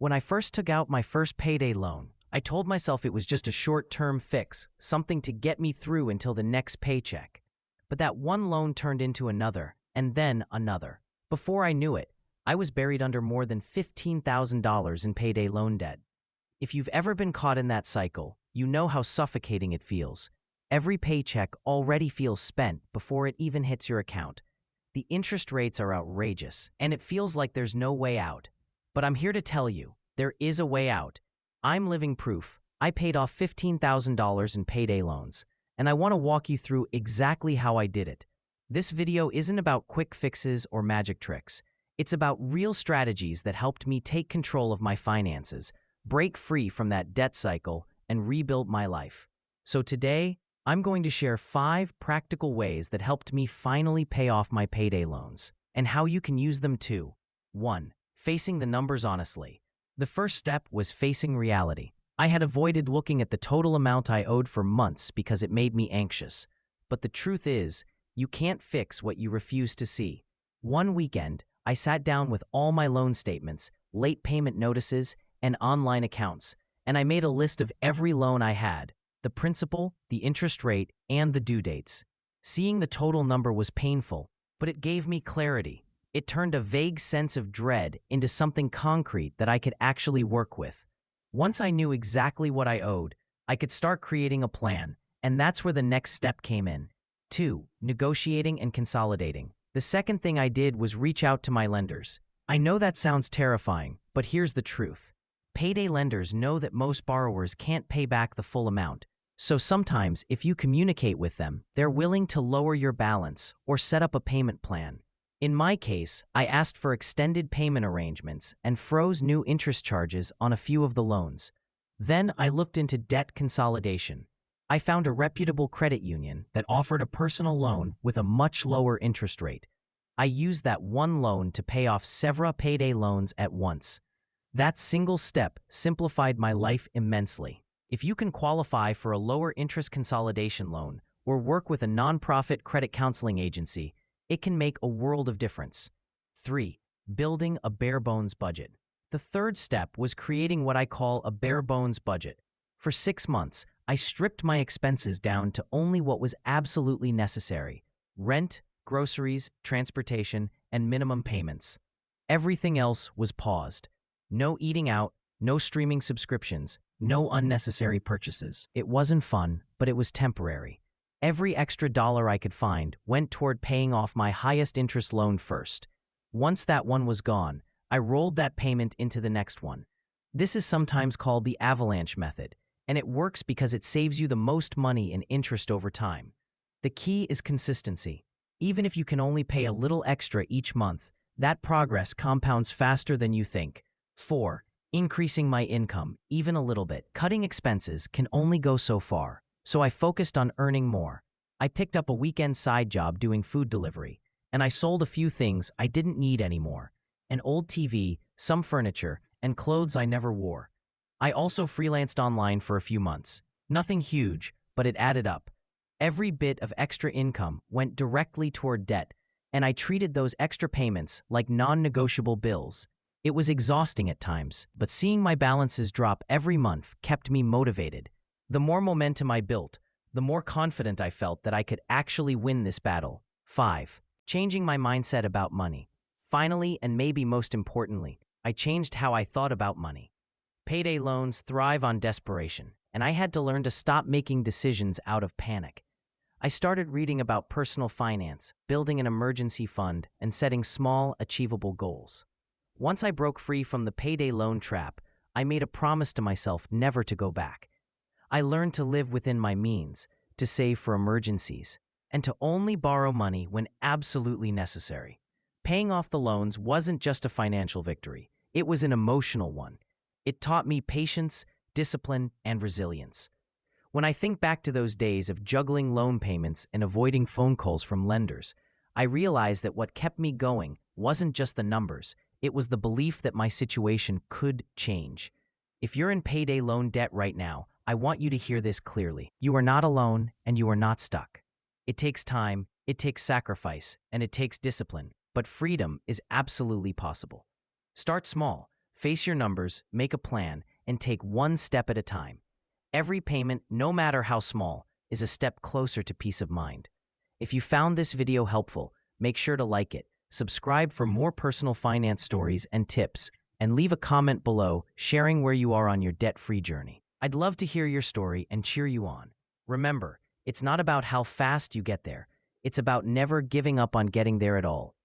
When I first took out my first payday loan, I told myself it was just a short-term fix, something to get me through until the next paycheck. But that one loan turned into another, and then another. Before I knew it, I was buried under more than $15,000 in payday loan debt. If you've ever been caught in that cycle, you know how suffocating it feels. Every paycheck already feels spent before it even hits your account. The interest rates are outrageous, and it feels like there's no way out. But I'm here to tell you, there is a way out. I'm living proof. I paid off $15,000 in payday loans, and I want to walk you through exactly how I did it. This video isn't about quick fixes or magic tricks. It's about real strategies that helped me take control of my finances, break free from that debt cycle, and rebuild my life. So today, I'm going to share 5 practical ways that helped me finally pay off my payday loans, and how you can use them too. 1. Facing the numbers honestly. The first step was facing reality. I had avoided looking at the total amount I owed for months because it made me anxious. But the truth is, you can't fix what you refuse to see. One weekend, I sat down with all my loan statements, late payment notices, and online accounts, and I made a list of every loan I had, the principal, the interest rate, and the due dates. Seeing the total number was painful, but it gave me clarity. It turned a vague sense of dread into something concrete that I could actually work with. Once I knew exactly what I owed, I could start creating a plan, and that's where the next step came in. 2. Negotiating and consolidating. The second thing I did was reach out to my lenders. I know that sounds terrifying, but here's the truth. Payday lenders know that most borrowers can't pay back the full amount, so sometimes if you communicate with them, they're willing to lower your balance or set up a payment plan. In my case, I asked for extended payment arrangements and froze new interest charges on a few of the loans. Then I looked into debt consolidation. I found a reputable credit union that offered a personal loan with a much lower interest rate. I used that one loan to pay off several payday loans at once. That single step simplified my life immensely. If you can qualify for a lower interest consolidation loan or work with a nonprofit credit counseling agency, it can make a world of difference. 3. Building a bare-bones budget. The third step was creating what I call a bare-bones budget. For 6 months, I stripped my expenses down to only what was absolutely necessary: rent, groceries, transportation, and minimum payments. Everything else was paused. No eating out, no streaming subscriptions, no unnecessary purchases. It wasn't fun, but it was temporary. Every extra dollar I could find went toward paying off my highest interest loan first. Once that one was gone, I rolled that payment into the next one. This is sometimes called the avalanche method, and it works because it saves you the most money in interest over time. The key is consistency. Even if you can only pay a little extra each month, that progress compounds faster than you think. 4. Increasing my income, even a little bit. Cutting expenses can only go so far. So I focused on earning more. I picked up a weekend side job doing food delivery, and I sold a few things I didn't need anymore: an old TV, some furniture, and clothes I never wore. I also freelanced online for a few months. Nothing huge, but it added up. Every bit of extra income went directly toward debt, and I treated those extra payments like non-negotiable bills. It was exhausting at times, but seeing my balances drop every month kept me motivated. The more momentum I built, the more confident I felt that I could actually win this battle. 5. Changing my mindset about money. Finally, and maybe most importantly, I changed how I thought about money. Payday loans thrive on desperation, and I had to learn to stop making decisions out of panic. I started reading about personal finance, building an emergency fund, and setting small, achievable goals. Once I broke free from the payday loan trap, I made a promise to myself never to go back. I learned to live within my means, to save for emergencies, and to only borrow money when absolutely necessary. Paying off the loans wasn't just a financial victory, it was an emotional one. It taught me patience, discipline, and resilience. When I think back to those days of juggling loan payments and avoiding phone calls from lenders, I realize that what kept me going wasn't just the numbers, it was the belief that my situation could change. If you're in payday loan debt right now, I want you to hear this clearly. You are not alone, and you are not stuck. It takes time, it takes sacrifice, and it takes discipline, but freedom is absolutely possible. Start small. Face your numbers, make a plan, and take one step at a time. Every payment, no matter how small, is a step closer to peace of mind. If you found this video helpful, make sure to like it, subscribe for more personal finance stories and tips, and leave a comment below sharing where you are on your debt-free journey. I'd love to hear your story and cheer you on. Remember, it's not about how fast you get there. It's about never giving up on getting there at all.